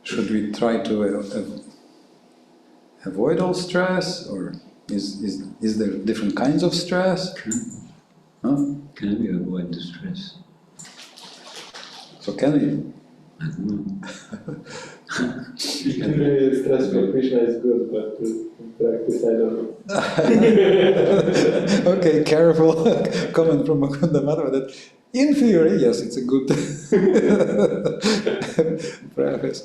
should we try to avoid all stress, or is there different kinds of stress? Huh? Can we avoid the stress? So can we? I don't know. Stress for Krishna is good, but in practice I don't know. Okay, careful comment from Mukunda Madhava that in theory, yes, it's a good preface.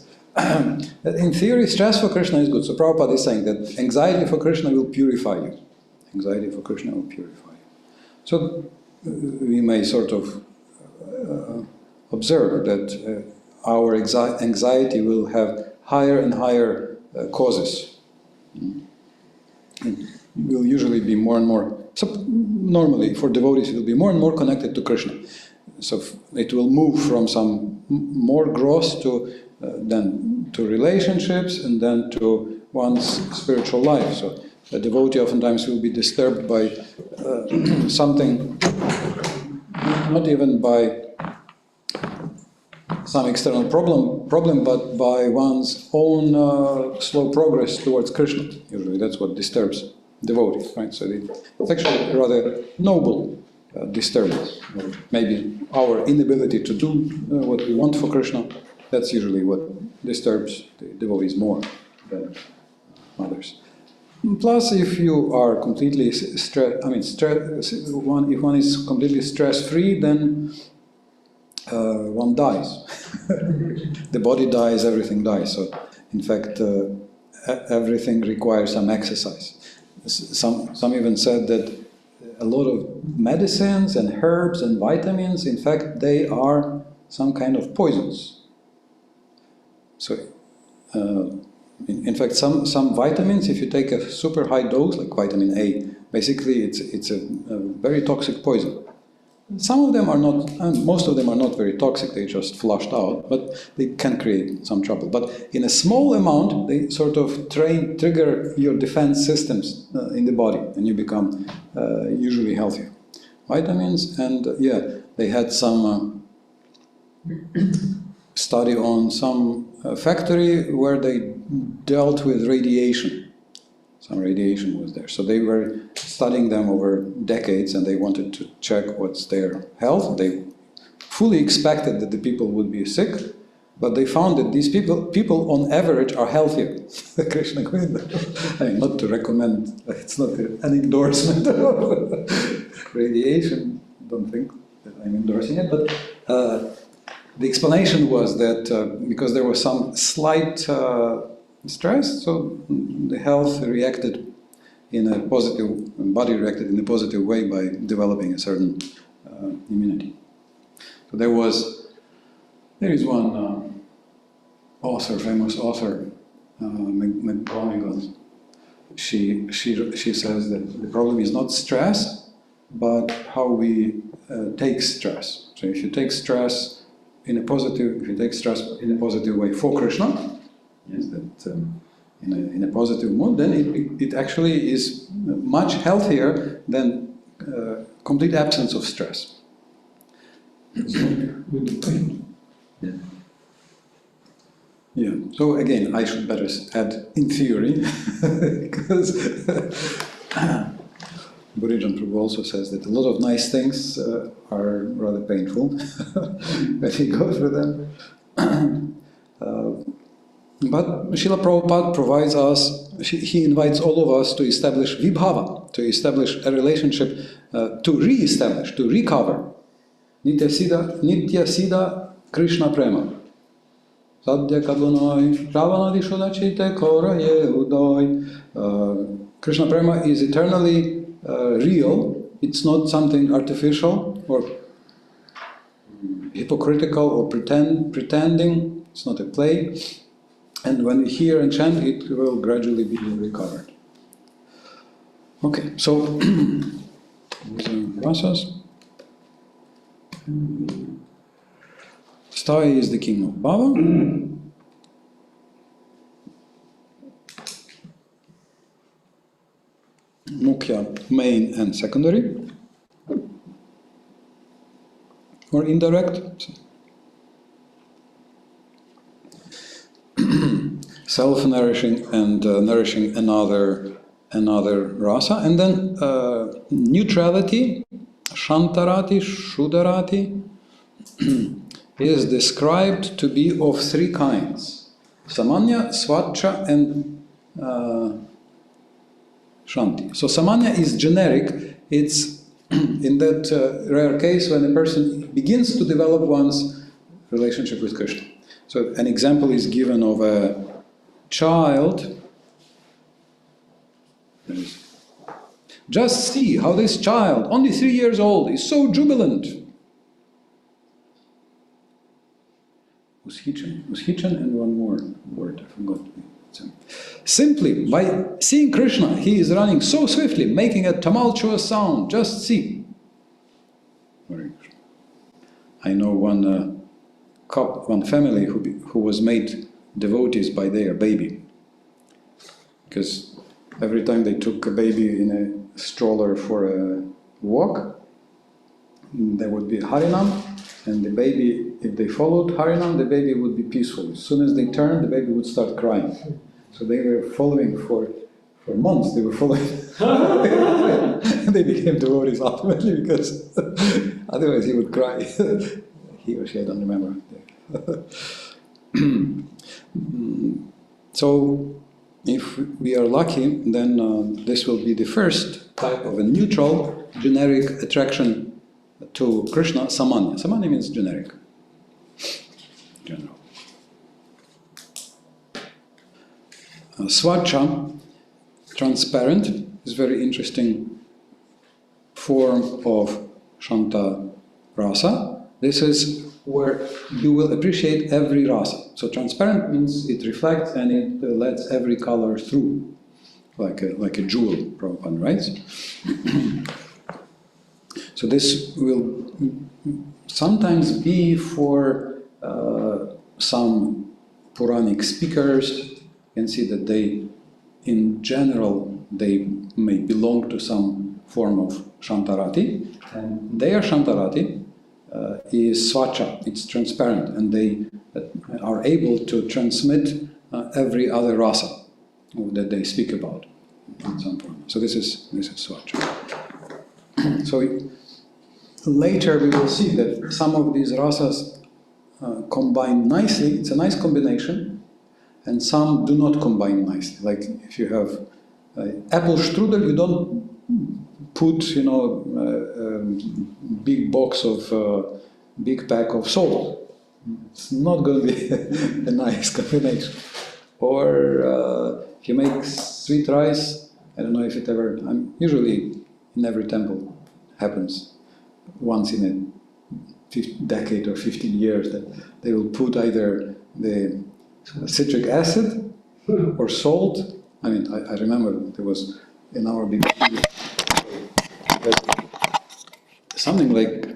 In theory, stress for Krishna is good. So Prabhupada is saying that anxiety for Krishna will purify you. Anxiety for Krishna will purify you. So we may sort of observe that our anxiety will have higher and higher causes. It will usually be more and more, so normally for devotees it will be more and more connected to Krishna. So it will move from some more gross to then to relationships and then to one's spiritual life. So a devotee oftentimes will be disturbed by something, not even by some external problem, but by one's own slow progress towards Krishna. Usually that's what disturbs devotees, right? So it's actually a rather noble disturbance. Or maybe our inability to do what we want for Krishna, that's usually what disturbs the devotees more than others. Plus, if you are completely if one is completely stress-free, then one dies. The body dies, everything dies. So, in fact, everything requires some exercise. Some even said that a lot of medicines and herbs and vitamins, in fact, they are some kind of poisons. So, in fact, some vitamins, if you take a super high dose, like vitamin A, basically it's a very toxic poison. Some of them are not, and most of them are not very toxic, they just flushed out, but they can create some trouble. But in a small amount, they sort of trigger your defense systems in the body, and you become usually healthier. Vitamins, and they had some study on some factory where they dealt with radiation. Some radiation was there. So they were studying them over decades and they wanted to check what's their health. They fully expected that the people would be sick, but they found that these people on average are healthier. Krishna Govinda. I mean, not to recommend, it's not an endorsement of radiation. I don't think that I'm endorsing it, but the explanation was that because there was some slight stress, so the health reacted in a positive, body reacted in a positive way by developing a certain immunity. So there is one author, famous author, McGonigal. She says that the problem is not stress, but how we take stress. So if you take stress in a positive, way for Krishna, yes, that in a positive mood, then it actually is much healthier than complete absence of stress. Yeah. So again, I should better add in theory, because Burijan Prabhu also says that a lot of nice things are rather painful when he goes through them. But Srila Prabhupada provides us, he invites all of us to establish vibhava, to establish a relationship, to re-establish, to recover. Nitya Siddha Krishna Prema. Sadhya Kadunoi, Ravanadi Shudachite Kora Yehudoi. Krishna Prema is eternally real. It's not something artificial or hypocritical or pretending. It's not a play. And when we hear and chant, it will gradually be recovered. Okay, so these are rasas. Sthaya is the king of bhava. Mukhya, main and secondary. Or indirect. self-nourishing and nourishing another rasa. And then neutrality, shantarati, shudarati, is described to be of three kinds: samanya, svacha, and shanti. So samanya is generic. It's in that rare case when a person begins to develop one's relationship with Krishna. So an example is given of a child. Just see how this child, only 3 years old, is so jubilant. Ushichan and one more word, I forgot. Simply by seeing Krishna, he is running so swiftly, making a tumultuous sound. Just see. I know one family who was made devotees by their baby, because every time they took a baby in a stroller for a walk, there would be Harinam, and the baby, if they followed Harinam, the baby would be peaceful. As soon as they turned, the baby would start crying. So they were following for months, they were following. They became devotees ultimately, because otherwise he would cry. He or she, I don't remember. So if we are lucky, then this will be the first type of a neutral, generic attraction to Krishna, samanya. Samanya means generic. General. Svacha, transparent, is very interesting form of Shanta rasa. This is where you will appreciate every rasa. So transparent means it reflects and it lets every color through, like a jewel, Prabhupada writes. So this will sometimes be for some Puranic speakers. You can see that they, in general, they may belong to some form of Shantarati, and their Shantarati is Svacha, it's transparent, and they are able to transmit every other rasa that they speak about in some form. So this is Svacha. So later we will see that some of these rasas combine nicely, it's a nice combination, and some do not combine nicely. Like if you have apple strudel, you don't put, big box of, big pack of salt. It's not going to be a nice combination. Or if you make sweet rice, I don't know if it ever, usually in every temple happens once in a decade or 15 years that they will put either the citric acid or salt. I mean, I remember there was in our big something like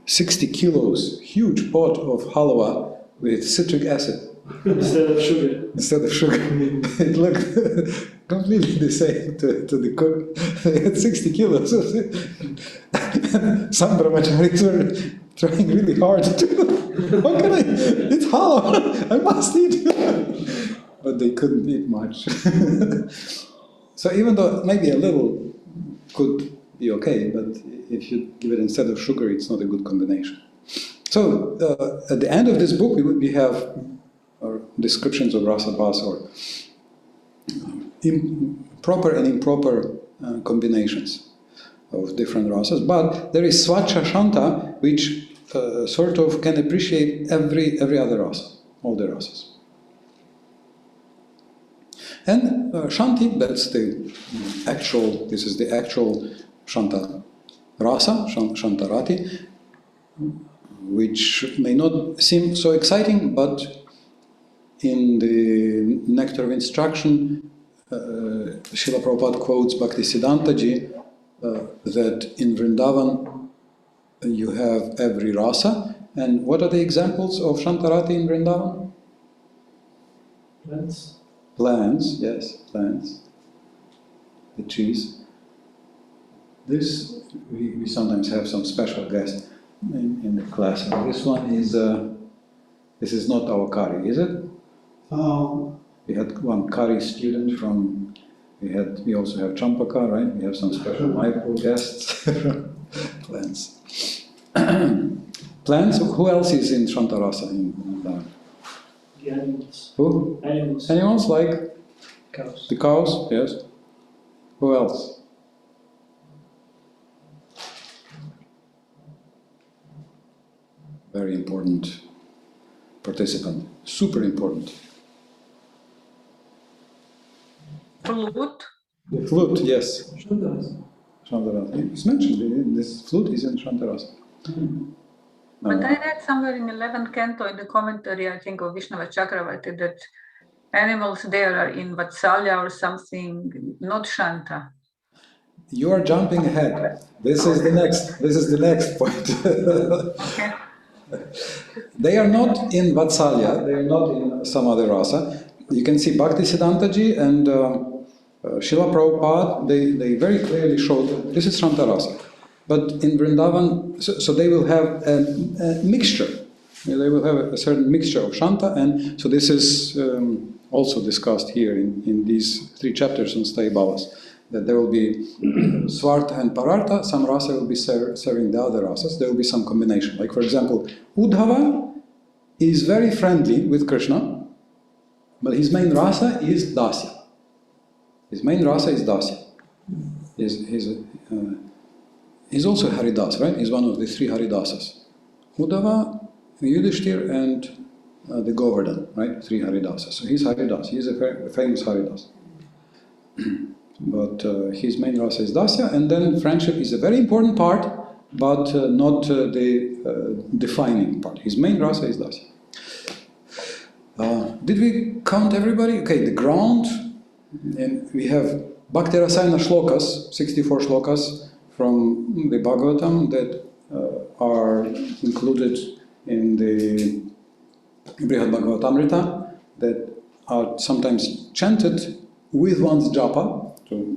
60 kilos, huge pot of halwa with citric acid. Instead of sugar. Instead of sugar. It looked completely the same to the cook. They had 60 kilos. Some brahmacharis were trying really hard to, how can I, it's halwa, I must eat. But they couldn't eat much. So even though maybe a little could be okay, but if you give it instead of sugar, it's not a good combination. So at the end of this book, we have descriptions of rasa bhas, or proper and improper combinations of different rasas. But there is svacha shanta, which sort of can appreciate every other rasa, all the rasas. And shanti, that's the actual, this is the actual shanta rasa, shantarati, which may not seem so exciting, but in the Nectar of Instruction, Srila Prabhupada quotes Bhakti Siddhantaji that in Vrindavan you have every rasa. And what are the examples of Shantarati in Vrindavan? Plants. Plants, yes, plants. The trees. This, we sometimes have some special guests in the class. This one is This is not our Kari, is it? We had one Kari student from, we also have Champaka, right? We have some special Mayapur guests from plants. Plants, who else is in Shantarasa in Vrindavan? The animals. Who? Animals. Animals like? Cows. The cows, yes. Who else? Very important participant, super important. Flute. The flute, yes. Shantarasa. Shantarasa. It's mentioned, this flute is in Shantarasa. But I read somewhere in 11th canto in the commentary, I think, of Vishnava Chakravarti, that animals there are in Vatsalya or something, not Shanta. You are jumping ahead. This is the next point. Okay. They are not in Vatsalya, they are not in some other rasa. You can see Bhakti Siddhantaji and Srila Prabhupada, they very clearly showed that this is Shantarasa. But in Vrindavan, so they will have a mixture. They will have a certain mixture of Shanta, and so this is also discussed here in these 3 chapters on Sthayi Bhavas. That there will be Swartha and Parartha, some rasa will be serving the other rasas, there will be some combination. Like for example, Uddhava is very friendly with Krishna, but his main rasa is Dasya. His main rasa is Dasya. He's also Haridas, right? He's one of the 3 Haridasas. Uddhava, Yudhishthir and the Govardhan, right? 3 Haridasas. So he's Haridas, he's a famous Haridas. But his main rasa is Dasya, and then friendship is a very important part, but not the defining part. His main rasa is Dasya. Did we count everybody? Okay, the ground, and we have Bhakti Rasayana shlokas, 64 shlokas from the Bhagavatam that are included in the Brihad Bhagavatamrita, that are sometimes chanted with one's japa, to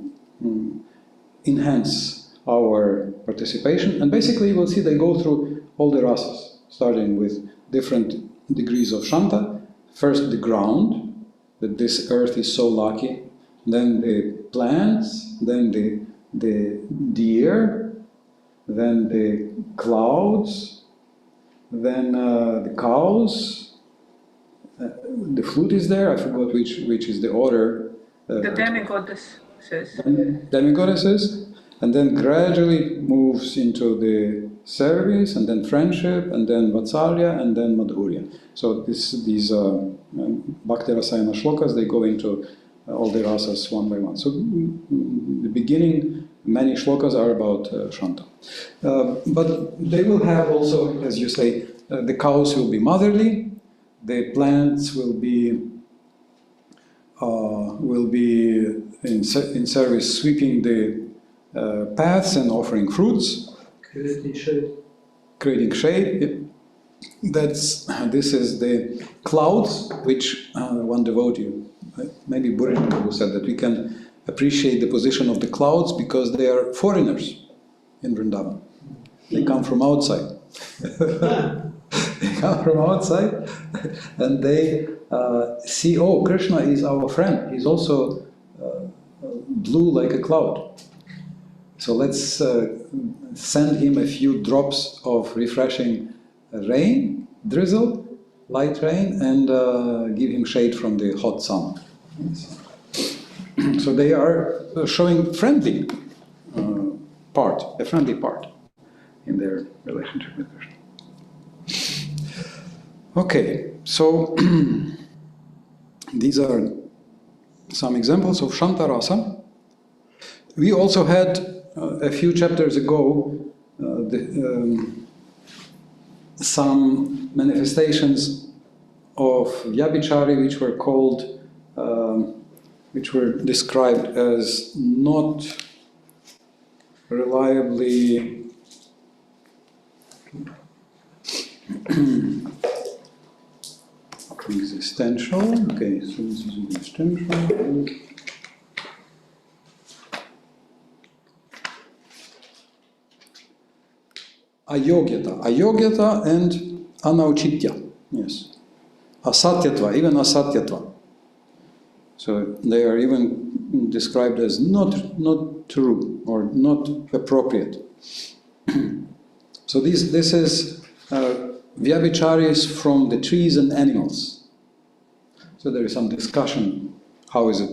enhance our participation. And basically you will see they go through all the rasas, starting with different degrees of Shanta. First the ground, that this earth is so lucky, then the plants, then the deer, then the clouds, then the cows, the flute is there, I forgot which is the order. The demigoddesses. Demigoddesses, and then gradually moves into the service, and then friendship, and then Vatsalya, and then Madhurya. So these Bhakti Rasayana shlokas, they go into all the rasas one by one. So the beginning, many shlokas are about Shanta. But they will have also, as you say, the cows will be motherly, the plants will be in service, sweeping the paths and offering fruits, creating shade. This is the clouds, which one devotee, maybe Buddha, who said that we can appreciate the position of the clouds because they are foreigners in Vrindavan. They come from outside. They come from outside, and they see, oh, Krishna is our friend. He's also blue like a cloud. So let's send him a few drops of refreshing rain, drizzle, light rain, and give him shade from the hot sun. So they are showing friendly a friendly part in their relationship with Krishna. Okay, so these are some examples of Shantarasa. We also had a few chapters ago some manifestations of Vyabhichari which were described as not reliably existential. Okay, so this is existential. Ayogyata and anauchitya. Yes. asatyatva, even asatyatva. So they are even described as not true or not appropriate. So this is vyabhicharis from the trees and animals. So there is some discussion, how is it?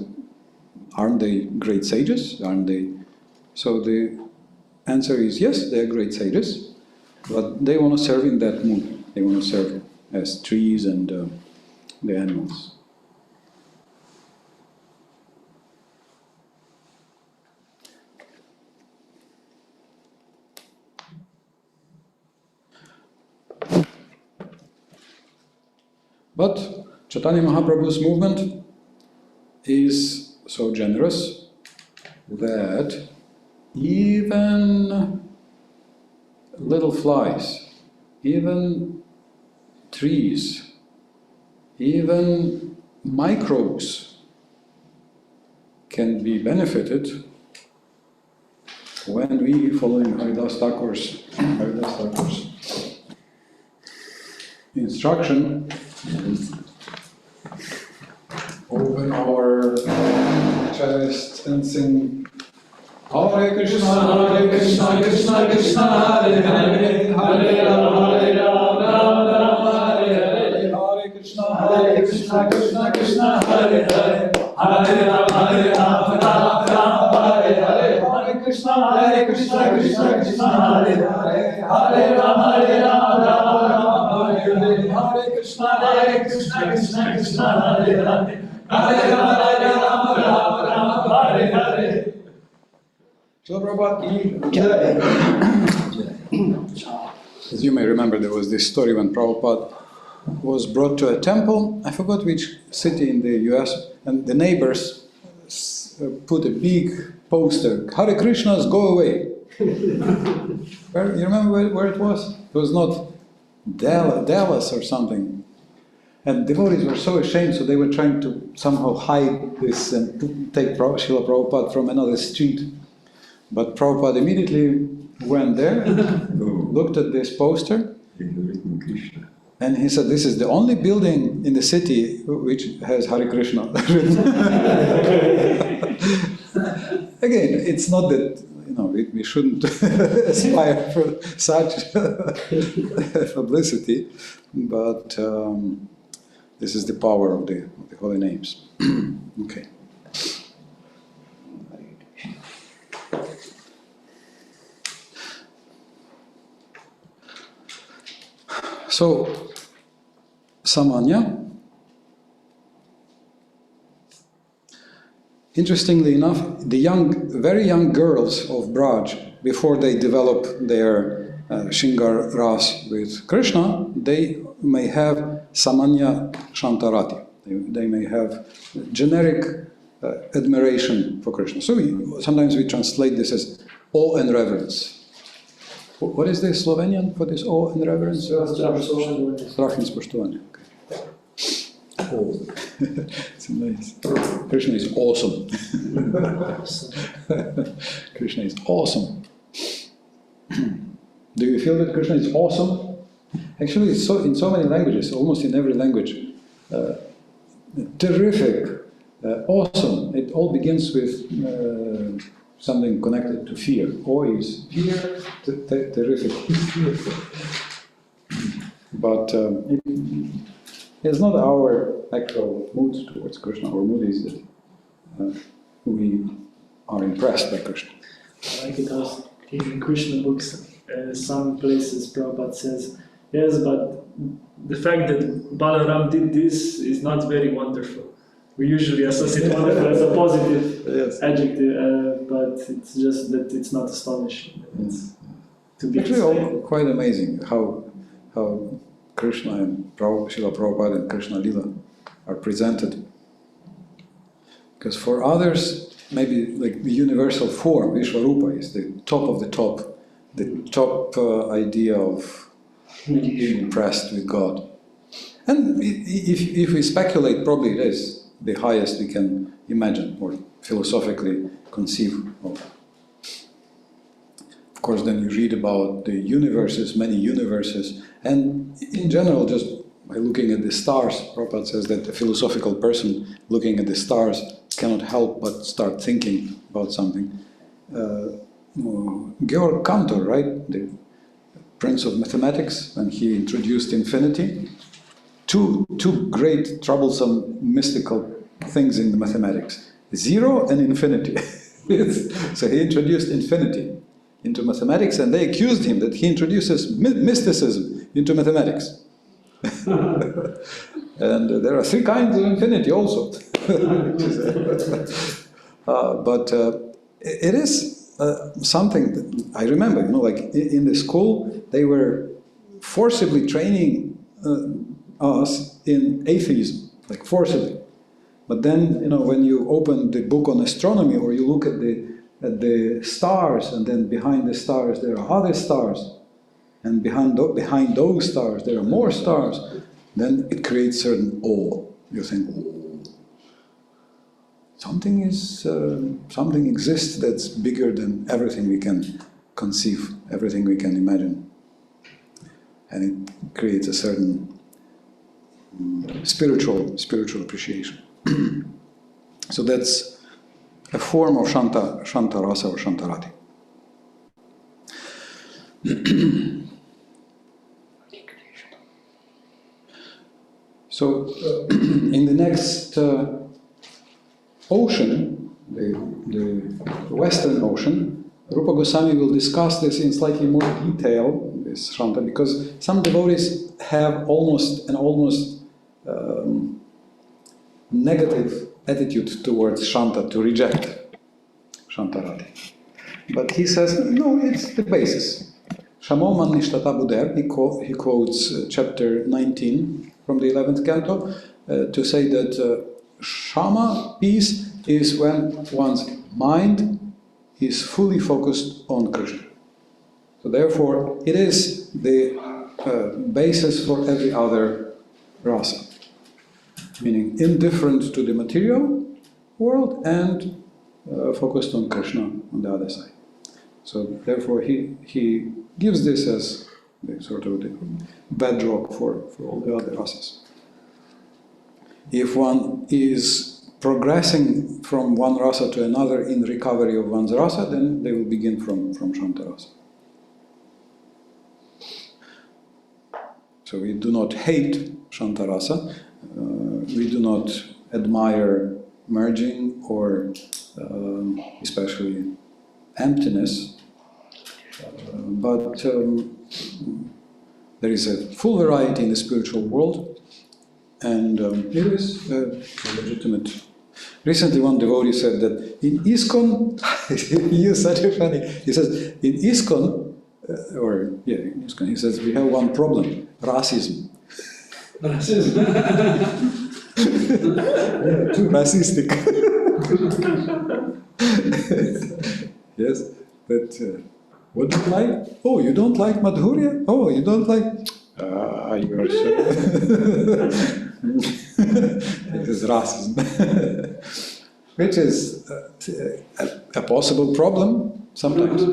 Aren't they great sages? Aren't they? So the answer is yes, they are great sages, but they want to serve in that mood. They want to serve as trees and the animals. But Chaitanya Mahaprabhu's movement is so generous that even little flies, even trees, even microbes can be benefited when we, following Haridas Thakur's instruction, open our chest and sing Hare Krishna, Krishna Krishna, Hare Hare, Hare Rama, Rama Rama, Hare Hare, Hare Krishna, Krishna, Hare Hare, Hare Rama, Rama, Hare Hare, Hare Krishna, Krishna, Hare Hare, Hare Rama, Rama, Hare Hare, Hare Krishna, Krishna, Hare Hare, Hare Rama, Rama, Hare Hare. As you may remember, there was this story when Prabhupada was brought to a temple, I forgot which city in the US, and the neighbors put a big poster, Hare Krishnas, go away. You remember where it was? It was not Dallas or something. And devotees were so ashamed, so they were trying to somehow hide this and take Srila Prabhupada from another street. But Prabhupada immediately went there, looked at this poster, and he said, this is the only building in the city which has Hare Krishna. Again, it's not that, we shouldn't aspire for such publicity, but this is the power of the holy names. Okay. So, Samanya, interestingly enough, the very young girls of Braj, before they develop their Shingar Ras with Krishna, they may have Samanya Shantarati. They may have generic admiration for Krishna. So sometimes we translate this as awe and reverence. What is the Slovenian for this awe and reverence? Strah in spoštovanje. It's nice. Krishna is awesome. Krishna is awesome. Do you feel that Krishna is awesome? Actually, it's in so many languages, almost in every language. Terrific, awesome. It all begins with something connected to fear. Awe is fear, terrific. But it's not our actual mood towards Krishna. Our mood is that we are impressed by Krishna. I like it also in Krishna books. Some places Prabhupada says, yes, but the fact that Balaram did this is not very wonderful. We usually associate wonderful as a positive adjective, but it's just that it's not astonishing. It's to be actually quite amazing how Krishna and Srila Prabhupada and Krishna Lila are presented. Because for others, maybe like the universal form, Vishvarupa, is the top of the top idea of being impressed with God. And if we speculate, probably it is the highest we can imagine or philosophically conceive of. Of course, then you read about the universes, many universes, and in general, just by looking at the stars. Prabhupada says that a philosophical person looking at the stars cannot help but start thinking about something. Georg Cantor, right, the prince of mathematics, when he introduced infinity, two great troublesome mystical things in the mathematics: zero and infinity. So he introduced infinity into mathematics, and they accused him that he introduces mysticism into mathematics. And there are three kinds of infinity also. But it is something that I remember, you know, like in the school, they were forcibly training us in atheism, like forcibly. But then, you know, when you open the book on astronomy, or you look at the stars, and then behind the stars there are other stars, and behind those stars there are more stars, then it creates certain awe. You think, something exists that's bigger than everything we can conceive, everything we can imagine, and it creates a certain spiritual appreciation. So that's a form of Shanta Rasa or Shantarati. So in the next ocean, the Western Ocean, Rupa Goswami will discuss this in slightly more detail, this Shanta, because some devotees have almost negative attitude towards Shanta, to reject Shantarati. But he says, no, it's the basis. Shamoman Nishtata Buddha, he quotes chapter 19 from the 11th canto, to say that Shama, peace, is when one's mind is fully focused on Krishna. So therefore, it is the basis for every other rasa, meaning indifferent to the material world and focused on Krishna on the other side. So therefore he gives this as the sort of the bedrock for all the other rasas. If one is progressing from one rasa to another in recovery of one's rasa, then they will begin from Shanta rasa. So we do not hate Shanta rasa, we do not admire merging or especially emptiness, but there is a full variety in the spiritual world, and it is legitimate. Recently one devotee said that in ISKCON, he used such a funny, he says, in ISKCON, in ISKCON, he says, we have one problem, racism. Racism. Too racistic. Yes, but what do you like? Oh, you don't like Madhurya? Oh, you don't like... you are so... It is racism. Which is a possible problem sometimes.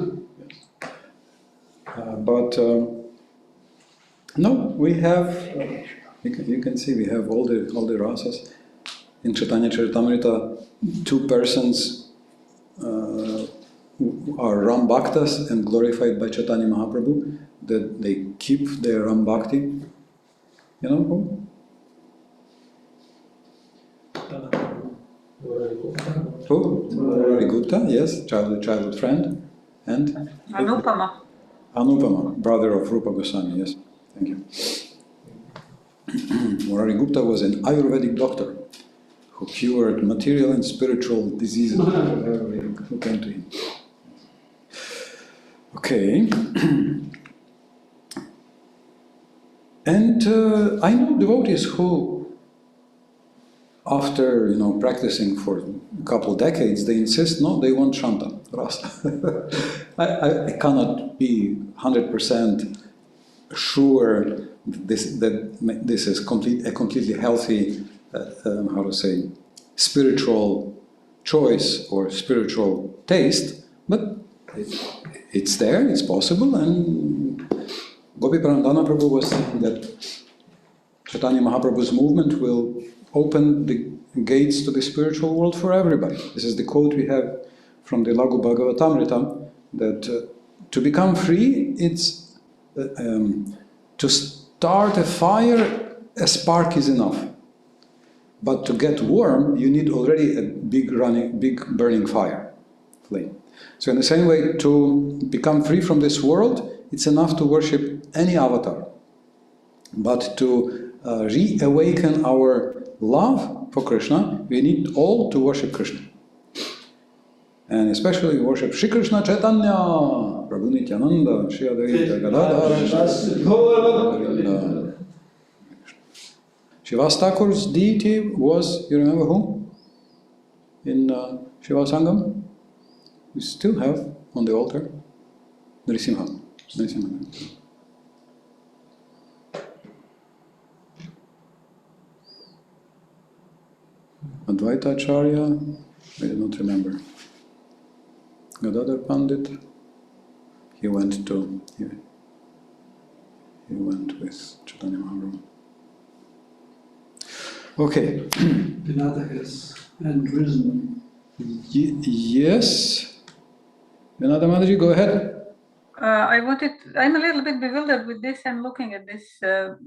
But no, we have... you can see we have all the rasas. In Chaitanya Charitamrita, two persons are Ram Bhaktas and glorified by Chaitanya Mahaprabhu, that they keep their Ram Bhakti. You know who? Who? Murari Gupta, yes, childhood friend. And? Anupama. Anupama, brother of Rupa Goswami, yes. Thank you. Murari Gupta was an Ayurvedic doctor who cured material and spiritual diseases who came to him. Okay. And I know devotees who, after practicing for a couple of decades, they insist, no, they want Shanta, Rasa. I cannot be 100% sure that this is a completely healthy, spiritual choice or spiritual taste, but it's there, it's possible, and Gopi Pramdana Prabhu was saying that Chaitanya Mahaprabhu's movement will open the gates to the spiritual world for everybody. This is the quote we have from the Lagu Bhagavatamrita, that to become free, it's to start a fire, a spark is enough. But to get warm, you need already a big burning fire, flame. So in the same way, to become free from this world, it's enough to worship any avatar. But to reawaken our love for Krishna, we need all to worship Krishna. And especially worship Shri Krishna Chaitanya, Prabhu Nityananda, Shri Advaita Gadadhara, Shivas Thakur's deity was, you remember who? In Shiva Sangam? We still have on the altar Nrisimha. Advaita Acharya, I do not remember. Gadadhar Pandit, he went with Chaitanya Mahaprabhu. Okay. Vinata and risen. Yes. Vinata Mataji, go ahead. I'm a little bit bewildered with this. I'm looking at this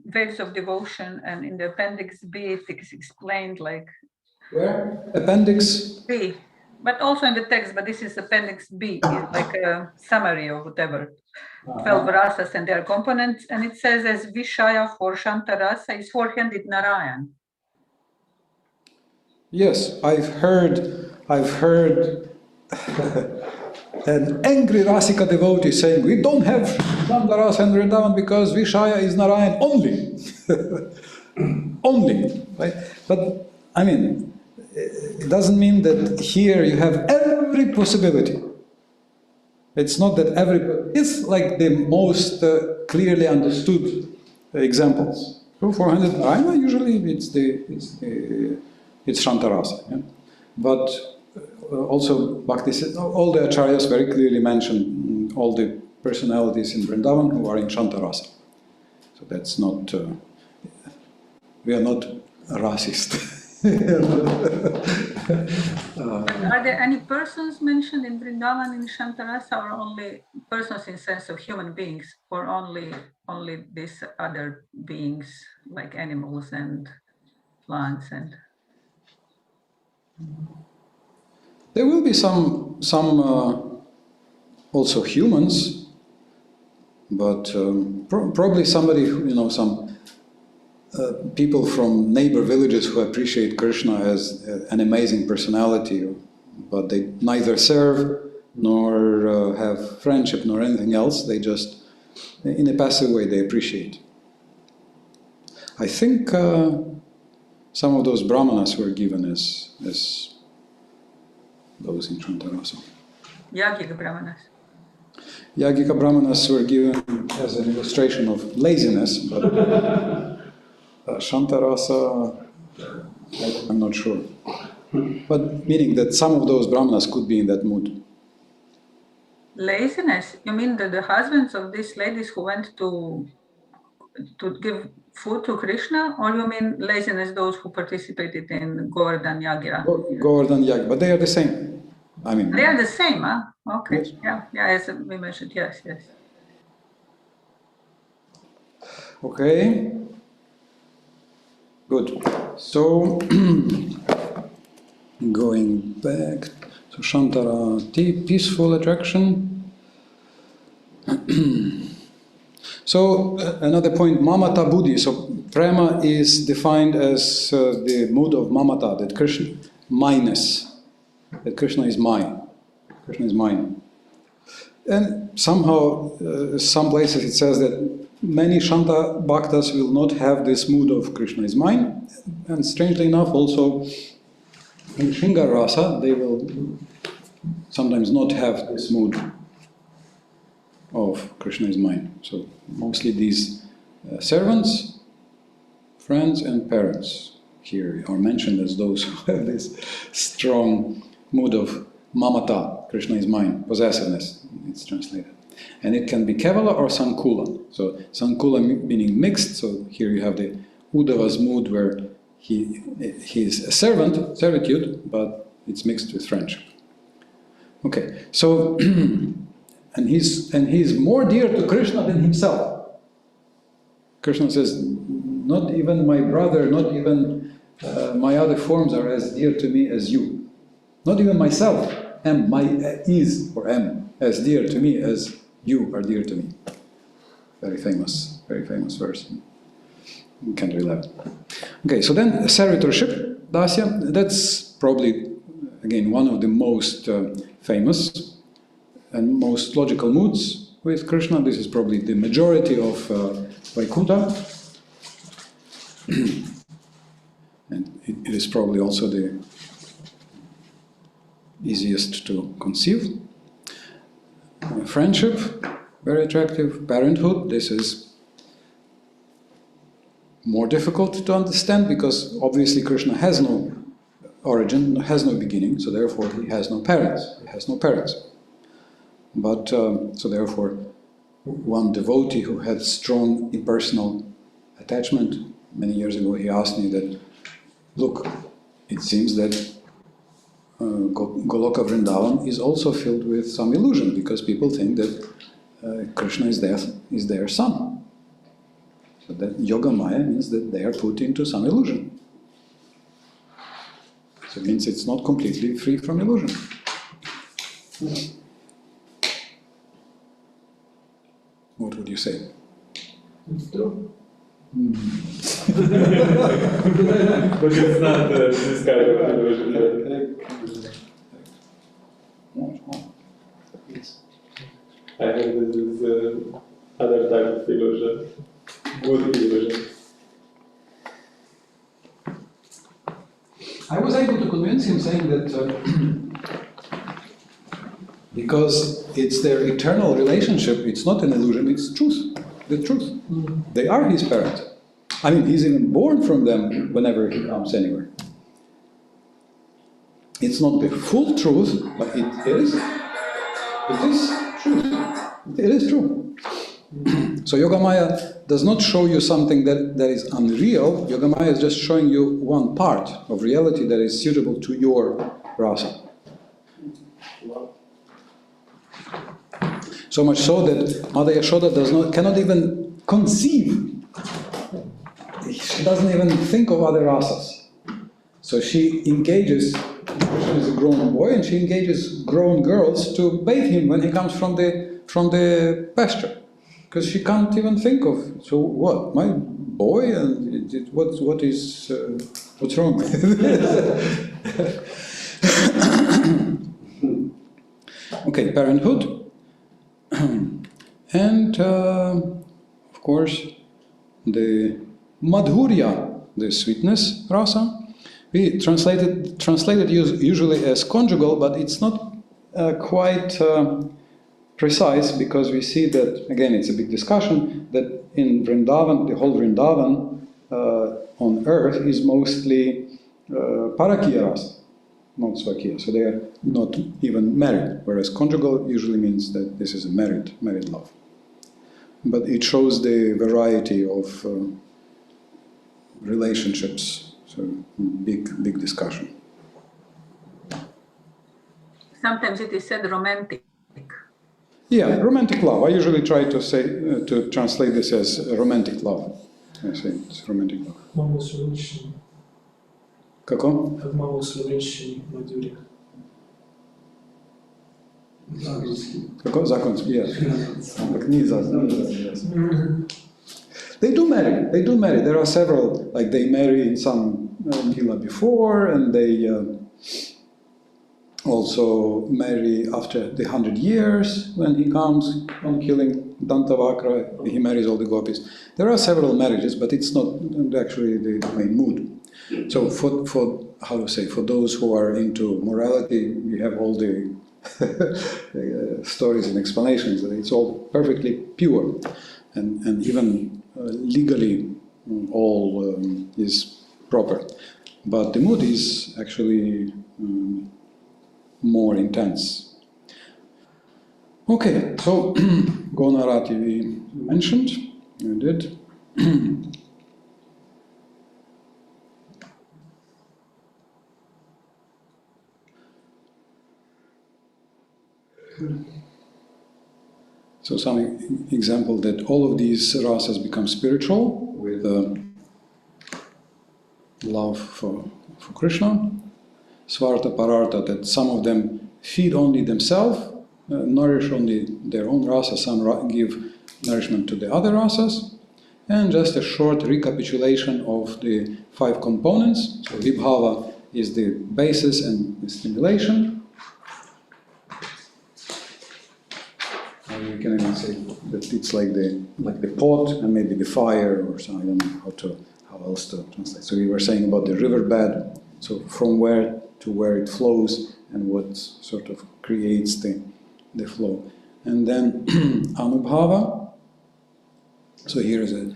waves of devotion, and in the appendix B, it is explained like. Where? Appendix B, but also in the text, but this is appendix B, it's like a summary of whatever. 12 rasas and their components, and it says as Vishaya for Shanta rasa is four-handed Narayan. Yes, I've heard an angry Rasika devotee saying, we don't have Shanta rasa and Vrindavan because Vishaya is Narayan only. Only, right? But, I mean, it doesn't mean that here you have every possibility. It's not that it's like the most clearly understood examples. So 400 Narayana, usually it's Shantarasa. Yeah? But also Bhakti said, all the acharyas very clearly mention all the personalities in Vrindavan who are in Shantarasa. So that's not, we are not racist. Are there any persons mentioned in Vrindavan in Shantarasa, or only persons in sense of human beings, or only these other beings like animals and plants and? There will be some also humans, but probably somebody, some people from neighbor villages who appreciate Krishna as an amazing personality, but they neither serve nor have friendship nor anything else. They just, in a passive way, they appreciate. I think some of those brahmanas were given as those in Shantarasa. Yagika brahmanas. Yagika brahmanas were given as an illustration of laziness, but Shantarasa, I'm not sure. But meaning that some of those brahmanas could be in that mood. Laziness? You mean that the husbands of these ladies who went to give food to Krishna, or you mean laziness those who participated in Govardhan Yagya? Govardhan Yagya, but they are the same. I mean, they are the same, huh? Okay. Yes. Yeah, as we mentioned, yes. Okay. Good. So, going back to Shantara, peaceful attraction. So, another point, mamata buddhi. So, prema is defined as the mood of mamata, that Krishna, minus, that Krishna is mine. Krishna is mine. And somehow, some places it says that many Shanta Bhaktas will not have this mood of Krishna is mine, and strangely enough also in Shringa Rasa they will sometimes not have this mood of Krishna is mine. So mostly these servants, friends and parents here are mentioned as those who have this strong mood of mamata, Krishna is mine, possessiveness, it's translated. And it can be Kevala or Sankula. So Sankula meaning mixed, so here you have the Uddhava's mood where he is a servitude, but it's mixed with friendship. Okay, so and he's more dear to Krishna than himself. Krishna says, not even my brother, not even my other forms are as dear to me as you. Not even myself am as dear to me as you are dear to me. Very famous verse. Canto 11. Okay, so then servitorship, dasya, that's probably, again, one of the most famous and most logical moods with Krishna. This is probably the majority of Vaikuntha. And it is probably also the easiest to conceive. Friendship, very attractive. Parenthood, this is more difficult to understand because obviously Krishna has no origin, has no beginning, so therefore he has no parents. He has no parents. But, so therefore, one devotee who had strong impersonal attachment, many years ago he asked me that, look, it seems that Goloka Vrindavan is also filled with some illusion because people think that Krishna is their son. So that Yoga Maya means that they are put into some illusion. So it means it's not completely free from illusion. What would you say? It's true. But it's not this kind of illusion. I think this is other type of illusion. Good illusion. I was able to convince him saying that because it's their eternal relationship, it's not an illusion, it's truth, the truth. They are his parents. I mean, he's even born from them whenever he comes anywhere. It's not the full truth, but it is truth. It is true. So Yogamaya does not show you something that is unreal. Yogamaya is just showing you one part of reality that is suitable to your rasa. So much so that Mother Yashoda cannot even conceive. She doesn't even think of other rasas. So she engages, Krishna is a grown boy, and she engages grown girls to bathe him when he comes from the pasture. Because she can't even think of, so what, my boy, and what's wrong with it? Okay, parenthood. And, of course, the madhurya, the sweetness rasa. We translated usually as conjugal, but it's not quite precise because we see that, again, it's a big discussion, that in Vrindavan, the whole Vrindavan on earth is mostly parakiya rasa, not swakiya. So they are not even married, whereas conjugal usually means that this is a married love. But it shows the variety of relationships. So big discussion. Sometimes it is said romantic. Yeah, romantic love. I usually try to say to translate this as romantic love. I say it's romantic love. Mało slovenщини. Kako? Как мало slovenщини Madhurya. Kako? Zakonski, yes. Ampak ni zakonski, yes. They do marry. There are several, like they marry in some lila before, and they also marry after the 100 years when he comes on killing Dantavakra. He marries all the gopis. There are several marriages, but it's not actually the main mood. So for those who are into morality, we have all the stories and explanations that it's all perfectly pure, and even legally all is proper. But the mood is actually more intense. Okay, so Gonarati we mentioned, we did. So some example that all of these rasas become spiritual with love for Krishna. Svarta Parartha, that some of them feed only themselves, nourish only their own rasa, some give nourishment to the other rasas. And just a short recapitulation of the 5 components. So Vibhava is the basis and the stimulation. And we can even say that it's like the pot and maybe the fire or something. I don't know how else to translate. So we were saying about the riverbed. So from where to where it flows and what sort of creates the flow. And then Anubhava. So here is an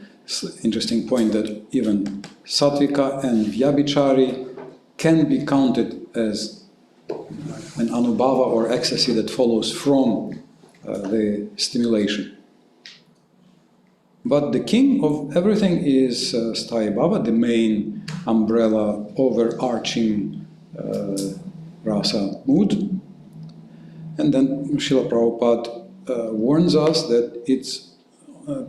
interesting point that even Sattvika and Vyabhichari can be counted as an Anubhava or ecstasy that follows from the stimulation. But the king of everything is Sthaya Bhava, the main umbrella, overarching rasa mood. And then Srila Prabhupada warns us that it's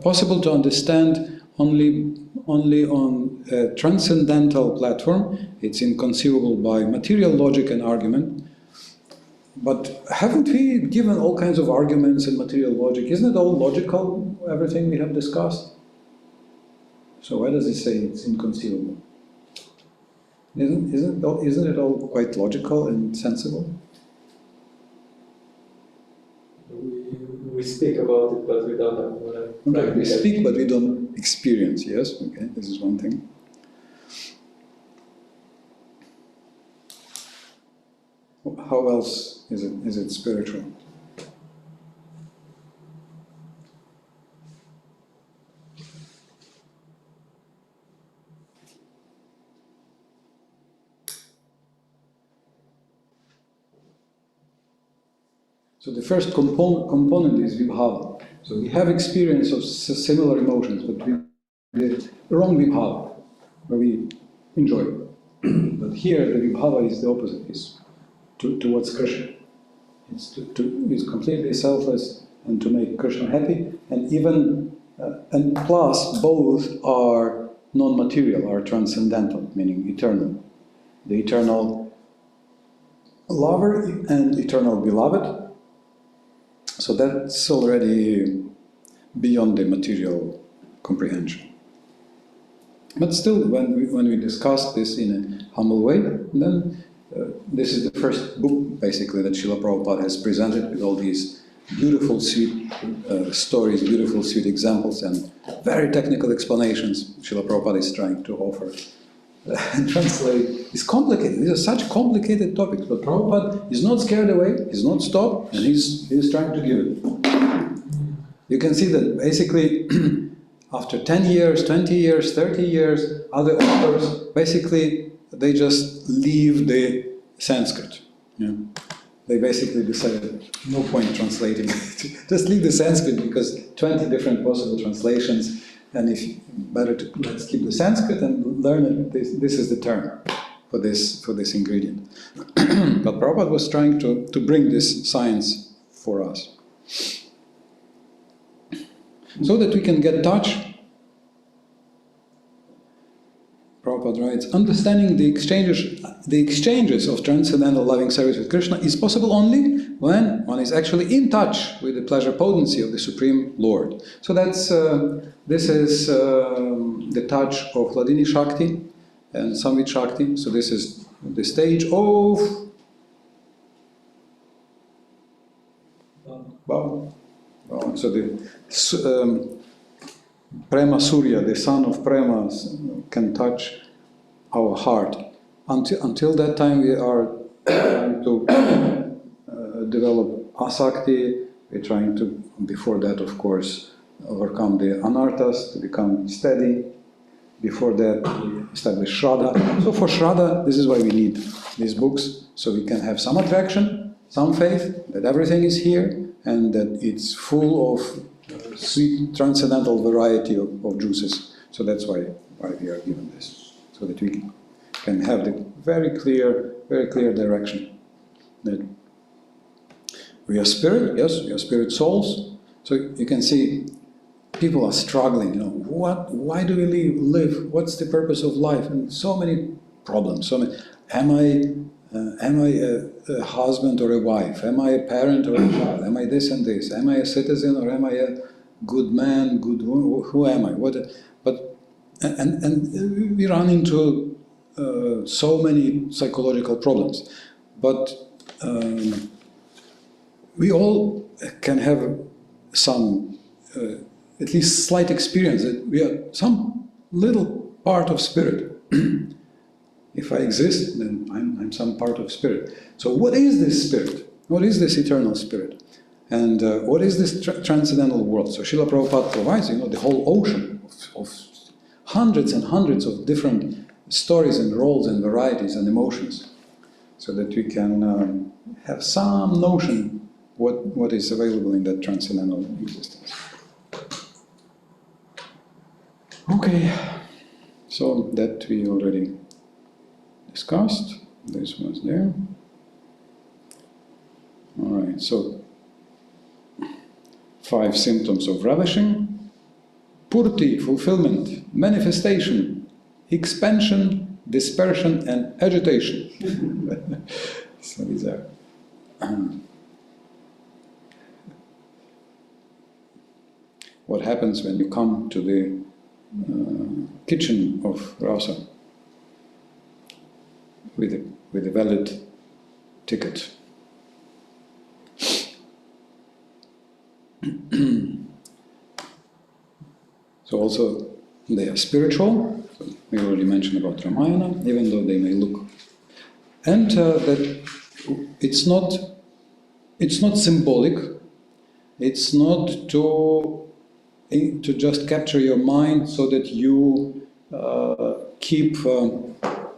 possible to understand only on a transcendental platform. It's inconceivable by material logic and argument. But haven't we given all kinds of arguments in material logic? Isn't it all logical, everything we have discussed? So why does it say it's inconceivable? Isn't it all quite logical and sensible? We speak about it, but we don't have Right, we speak, but we don't experience, yes? Okay, this is one thing. How else is it spiritual? So the first component is vibhava. So we have experience of similar emotions, but the wrong vibhava, where we enjoy. But here the vibhava is the opposite, is towards Krishna. It's completely selfless and to make Krishna happy, and even and plus both are non-material, are transcendental, meaning eternal. The eternal lover and eternal beloved. So that's already beyond the material comprehension. But still, when we discuss this in a humble way, then this is the first book, basically, that Srila Prabhupada has presented with all these beautiful, sweet stories, beautiful, sweet examples, and very technical explanations Srila Prabhupada is trying to offer and translate. It's complicated. These are such complicated topics, but Prabhupada is not scared away, he's not stopped, and he's trying to give it. You can see that basically after 10 years, 20 years, 30 years, other authors, basically they just leave the Sanskrit. Yeah. They basically decided, no point translating it. Just leave the Sanskrit because 20 different possible translations, and let's keep the Sanskrit and learn it. This is the term for this ingredient. But Prabhupada was trying to bring this science for us, so that we can get touch. Prabhupada writes, understanding the exchanges of transcendental loving service with Krishna is possible only when one is actually in touch with the pleasure potency of the Supreme Lord. So this is the touch of Hladini Shakti and Samvit Shakti. So this is the stage of Bhava. So the Prema Surya, the son of Prema, can touch our heart. Until that time, we are trying to develop asakti. We're trying to, before that, of course, overcome the anarthas, to become steady. Before that, we establish Shraddha. So for Shraddha, this is why we need these books, so we can have some attraction, some faith that everything is here, and that it's full of sweet transcendental variety of juices. So that's why we are given this, so that we can have the very clear direction that we are spirit, yes, we are spirit souls. So you can see people are struggling, you know, why do we live? What's the purpose of life? And so many problems, so many. Am I a husband or a wife? Am I a parent or a child? Am I this and this? Am I a citizen or am I a good man, good woman? Who am I? And we run into so many psychological problems. But we all can have some, at least slight experience that we are some little part of spirit. If I exist, then I'm some part of spirit. So what is this spirit? What is this eternal spirit? And what is this transcendental world? So Srila Prabhupada provides, you know, the whole ocean of hundreds and hundreds of different stories and roles and varieties and emotions, so that we can have some notion what is available in that transcendental existence. Okay, so that we already discussed. This was there. All right, so 5 symptoms of relishing: purti, fulfillment; manifestation, expansion; dispersion, and agitation. So these are what happens when you come to the kitchen of Rasa with a valid ticket. So also they are spiritual. So we already mentioned about Ramayana, even though they may look, and that it's not symbolic. It's not to just capture your mind so that you keep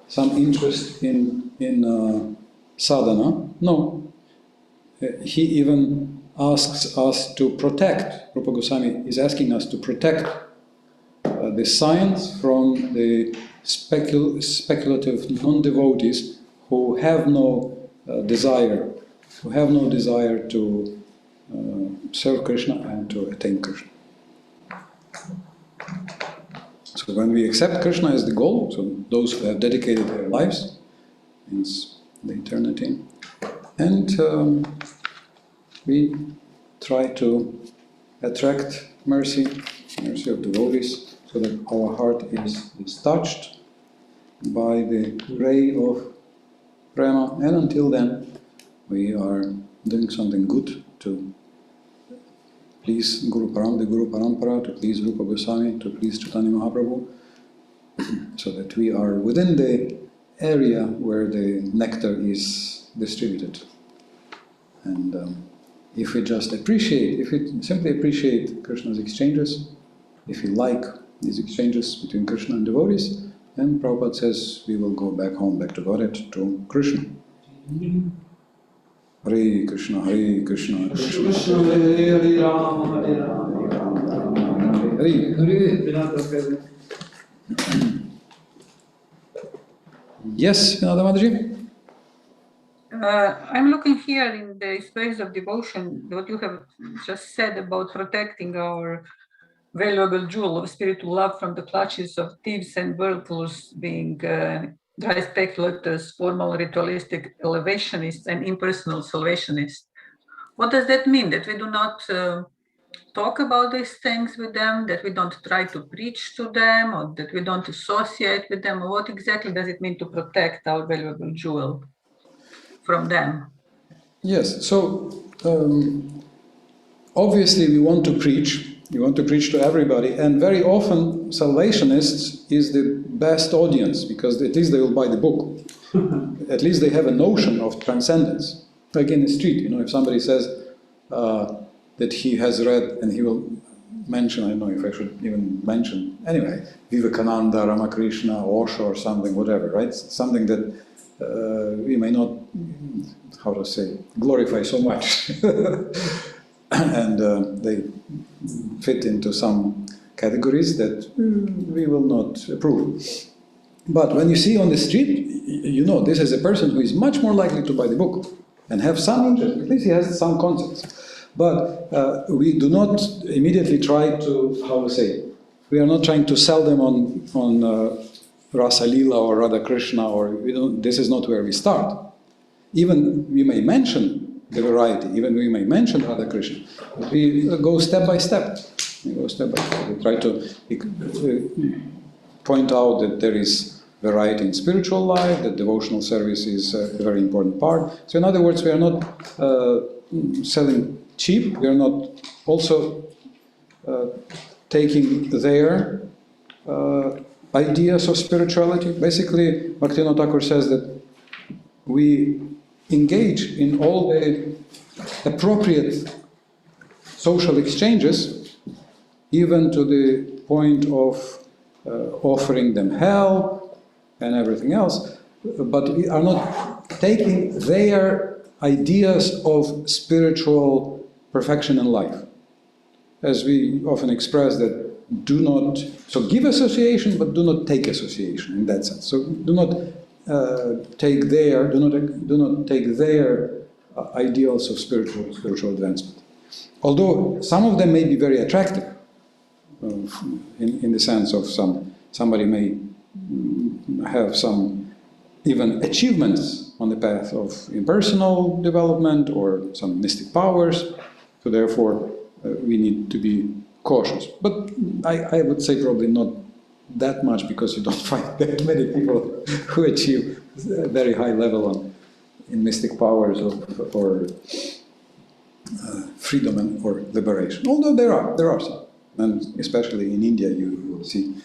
some interest in sadhana. No, he even asks us to protect. Rupa Goswami is asking us to protect the science from the speculative non-devotees who have no desire to serve Krishna and to attain Krishna. So when we accept Krishna as the goal, so those who have dedicated their lives, means the eternity, and we try to attract mercy of devotees, so that our heart is touched by the ray of prema, and until then we are doing something good to please the Guru Parampara, to please Rupa Goswami, to please Chaitanya Mahaprabhu, so that we are within the area where the nectar is distributed. And if we simply appreciate Krishna's exchanges, if we like these exchanges between Krishna and devotees, then Prabhupada says we will go back home, back to Godhead, to Krishna. Hare Krishna, Hare Krishna, Krishna Krishna, Hare Rama, Hare Rama, Hare. Yes, Vinada Mataji? I'm looking here in the space of devotion, what you have just said about protecting our valuable jewel of spiritual love from the clutches of thieves and whirlpools, being dry speculators, formal ritualistic elevationists, and impersonal salvationists. What does that mean? That we do not talk about these things with them, that we don't try to preach to them, or that we don't associate with them? Or what exactly does it mean to protect our valuable jewel from them? Yes, so obviously we want to preach to everybody, and very often Salvationists is the best audience, because at least they will buy the book. At least they have a notion of transcendence. Like in the street, if somebody says that he has read, and he will mention, I don't know if I should even mention, anyway, Vivekananda, Ramakrishna, Osho or something, whatever, right? Something that we may not, how to say, glorify so much. And they fit into some categories that we will not approve. But when you see on the street, this is a person who is much more likely to buy the book. and have some interest. At least he has some concepts. But we do not immediately try to, how to say, we are not trying to sell them on Rasa Lila or Radha Krishna, or this is not where we start. Even we may mention the variety, even we may mention Radha Krishna, but we go step by step. We go step by step. We try to point out that there is variety in spiritual life, that devotional service is a very important part. So in other words, we are not selling cheap, we are not also taking their ideas of spirituality. Basically, Bhaktivinoda Thakur says that we engage in all the appropriate social exchanges, even to the point of offering them help and everything else, but we are not taking their ideas of spiritual perfection in life. As we often express that, do not, so give association, but do not take association in that sense. So do not take their ideals of spiritual advancement. Although some of them may be very attractive, in the sense of somebody may have some even achievements on the path of impersonal development or some mystic powers, so therefore we need to be cautious. But I would say probably not that much, because you don't find that many people who achieve a very high level in mystic powers or freedom or liberation. Although there are some, and especially in India you will see.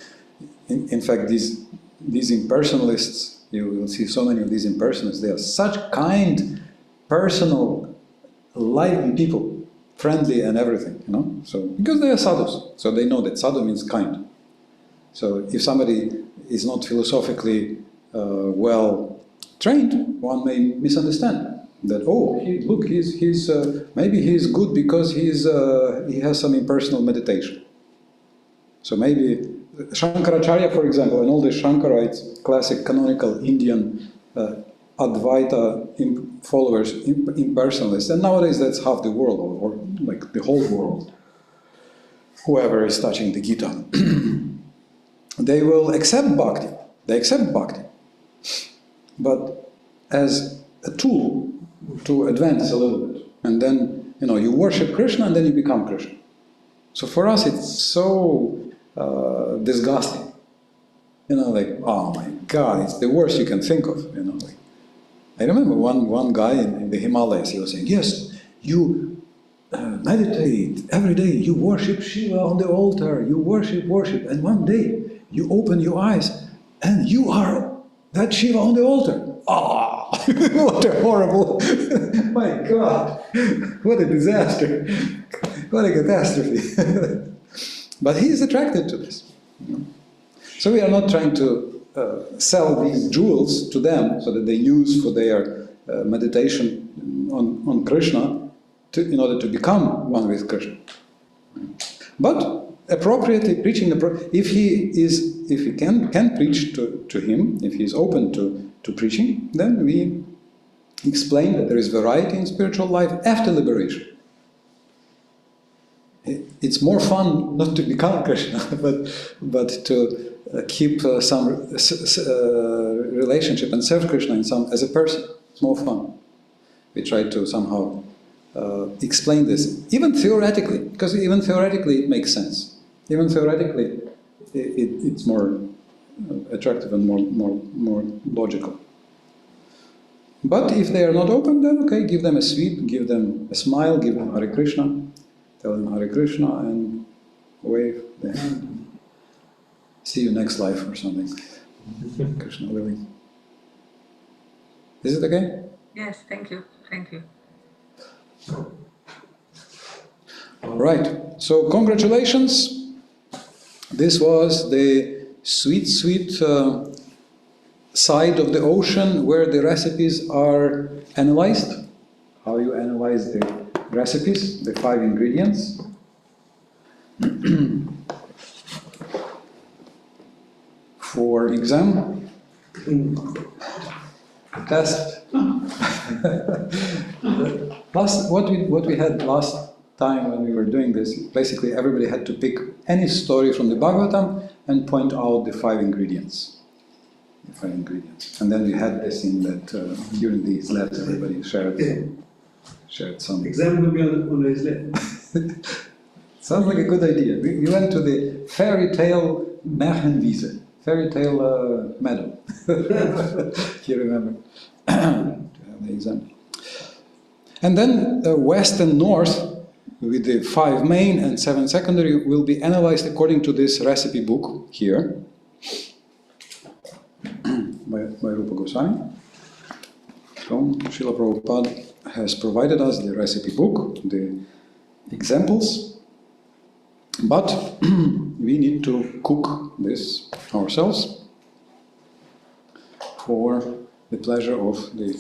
In fact, these impersonalists, you will see so many of these impersonalists. They are such kind, personal, lively people. Friendly and everything, you know. So because they are sadhus, so they know that sadhu means kind. So if somebody is not philosophically well trained, one may misunderstand that. Oh, he's maybe he's good because he has some impersonal meditation. So maybe Shankaracharya, for example, and all the Shankarites, classic canonical Indian Advaita followers, impersonalists, and nowadays that's half the world, or like the whole world, whoever is touching the Gita. They will accept bhakti, but as a tool to advance a little bit. And then, you worship Krishna and then you become Krishna. So for us it's so disgusting. Like, oh my God, it's the worst you can think of, like. I remember one guy in the Himalayas, he was saying, yes, you meditate every day, you worship Shiva on the altar, you worship, and one day you open your eyes and you are that Shiva on the altar. Ah, what a horrible, my God, what a disaster, what a catastrophe. But he is attracted to this. So we are not trying to sell these jewels to them so that they use for their meditation on Krishna in order to become one with Krishna. But appropriately preaching, if he can preach to him, if he is open to preaching, then we explain that there is variety in spiritual life after liberation. It's more fun not to become Krishna, but to keep some relationship and serve Krishna as a person. It's more fun. We try to somehow explain this, even theoretically, because even theoretically it makes sense. Even theoretically, it's more attractive and more logical. But if they are not open, then okay, give them a sweet, give them a smile, give them Hare Krishna, tell them Hare Krishna, and wave the hand. See you next life or something. Krishna willing. Is it okay? Yes, thank you. All right. So congratulations. This was the sweet side of the ocean where the recipes are analyzed. How you analyze the recipes, the 5 ingredients. For exam. test. What we had last time when we were doing this, basically everybody had to pick any story from the Bhagavatam and point out the 5 ingredients. And then we had this in that, during these labs, everybody shared some. Exam will be on his left. Sounds like a good idea. We went to the fairy tale Märchenwiese, fairy tale meadow. You remember? To have the exam. And then west and north, with the 5 main and 7 secondary, will be analyzed according to this recipe book here, by Rupa Goswami. So, Srila Prabhupada has provided us the recipe book, the examples, but we need to cook this ourselves for the pleasure of the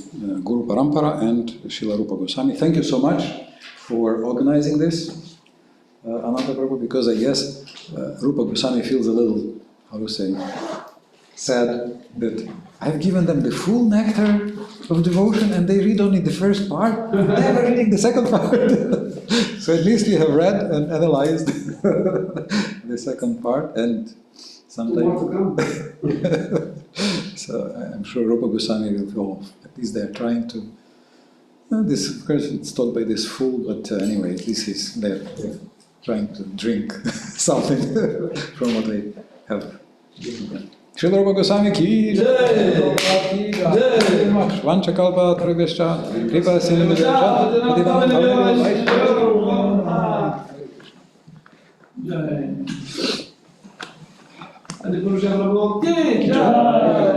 Guru Parampara and Srila Rupa Goswami. Thank you so much for organizing this, Ananta Prabhu, because I guess Rupa Goswami feels a little, how to say, sad that I've given them the full nectar of devotion and they read only the first part, never reading the second part. So at least you have read and analyzed the second part, and sometimes. So I'm sure Rupa Goswami will go, at least they're trying to. This, of course, it's taught by this fool, but anyway, this is they're trying to drink something from what they have given them. Srila Rupa Goswami ki jai, Vancha kalpa tarubhyascha, kripa sindhubhyascha, patitanam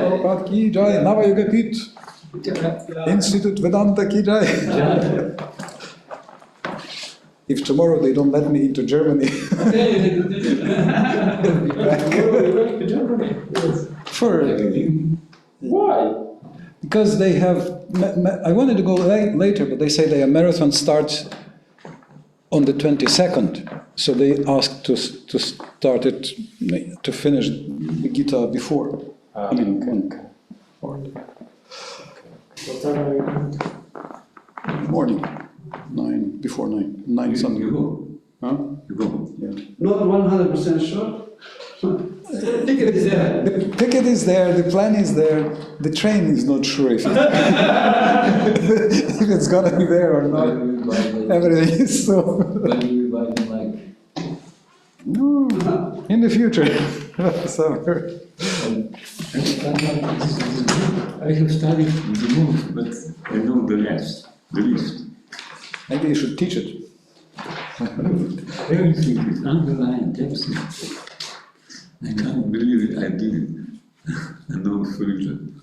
Prabhupada ki jai, Nava Yoga Pit, Institute Vedanta ki jai. If tomorrow they don't let me into Germany, Why? because they have. I wanted to go later, but they say their marathon starts on the 22nd, so they asked to start it, to finish the Gita before. I mean, What time are you going? morning, 9 before 9 something. You go. Huh? You go. Yeah. Not 100% sure. Ticket is there. The ticket is there, the plan is there, the train is not sure if if it's gonna be there or not. Everything is so. When you buy the mic? No, in the future, somewhere. I have studied the move, but I know the rest, the least. Maybe you should teach it. Everything is underlined text. I can't believe it, I did it. I know for reason.